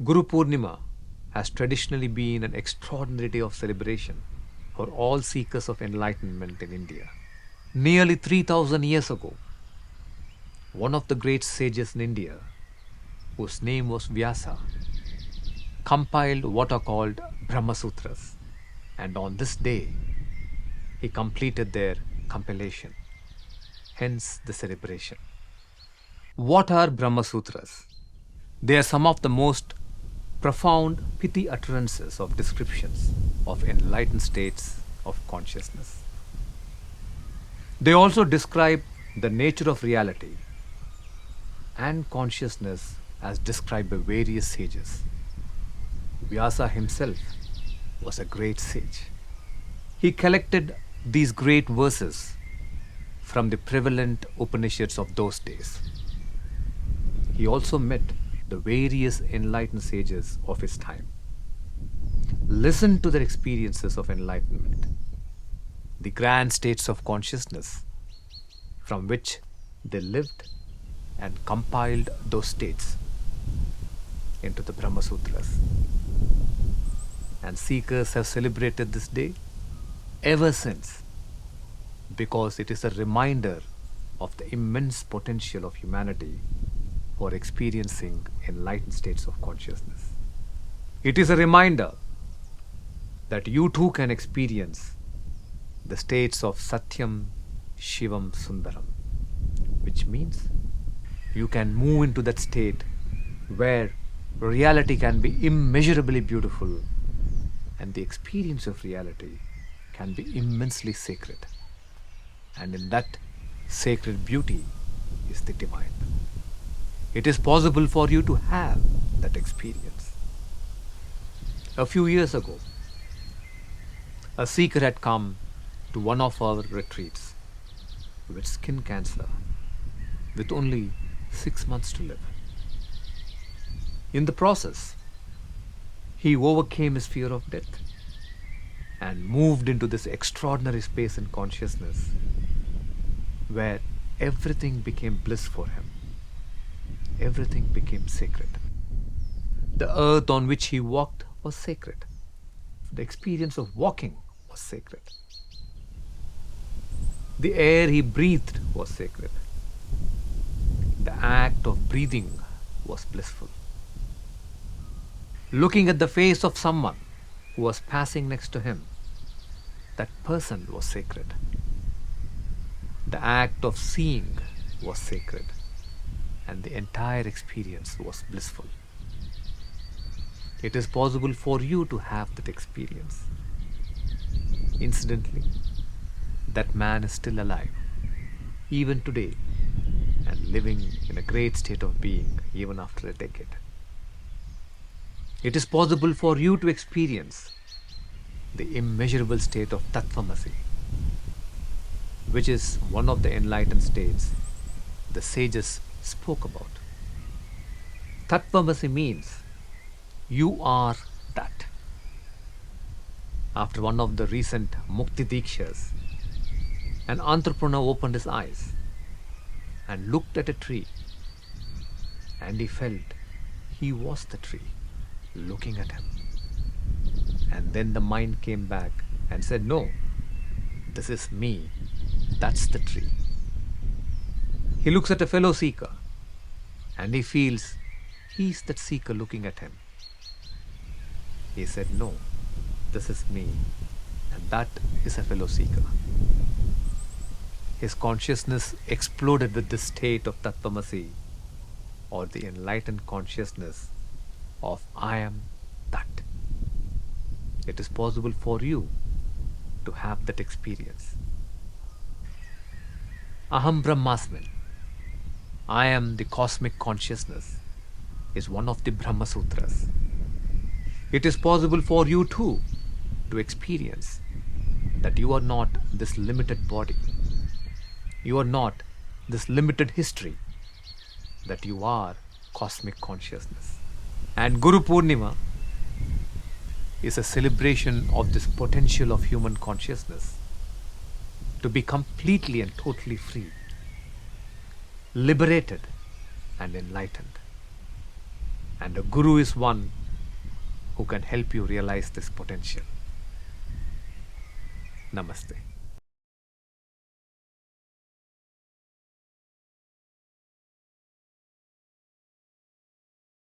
Guru Pournima has traditionally been an extraordinary day of celebration for all seekers of enlightenment in India. Nearly 3000 years ago, one of the great sages in India, whose name was Vyasa, compiled what are called Brahma Sutras, and on this day, he completed their compilation, hence the celebration. What are Brahma Sutras? They are some of the most profound, pithy utterances of descriptions of enlightened states of consciousness. They also describe the nature of reality and consciousness as described by various sages. Vyasa himself was a great sage. He collected these great verses from the prevalent Upanishads of those days. He also met the various enlightened sages of his time. Listened to their experiences of enlightenment, the grand states of consciousness from which they lived, and compiled those states into the Brahma Sutras. And seekers have celebrated this day ever since, because it is a reminder of the immense potential of humanity for experiencing enlightened states of consciousness. It is a reminder that you too can experience the states of Satyam, Shivam, Sundaram, which means you can move into that state where reality can be immeasurably beautiful and the experience of reality can be immensely sacred. And in that sacred beauty is the divine. It is possible for you to have that experience. A few years ago, a seeker had come to one of our retreats with skin cancer with only 6 months to live. In the process, he overcame his fear of death and moved into this extraordinary space in consciousness where everything became bliss for him. Everything became sacred. The earth on which he walked was sacred. The experience of walking was sacred. The air he breathed was sacred. The act of breathing was blissful. Looking at the face of someone who was passing next to him, that person was sacred. The act of seeing was sacred, and the entire experience was blissful. It is possible for you to have that experience. Incidentally, that man is still alive, even today, and living in a great state of being even after a decade. It is possible for you to experience the immeasurable state of Tattvamasi, which is one of the enlightened states the sages spoke about. Tattvamasi means you are that. After one of the recent Mukti Dikshas, an entrepreneur opened his eyes and looked at a tree, and he felt he was the tree looking at him. And then the mind came back and said, no, this is me, that's the tree. He looks at a fellow seeker and he feels he's that seeker looking at him. He said, no, this is me, and that is a fellow seeker. His consciousness exploded with this state of Tattvamasi, or the enlightened consciousness of I am that. It is possible for you to have that experience. Aham Brahmasmin, I am the cosmic consciousness, is one of the Brahma Sutras. It is possible for you too to experience that you are not this limited body. You are not this limited history, that you are cosmic consciousness. And Guru Pournima is a celebration of this potential of human consciousness to be completely and totally free, liberated and enlightened. And a guru is one who can help you realize this potential. Namaste.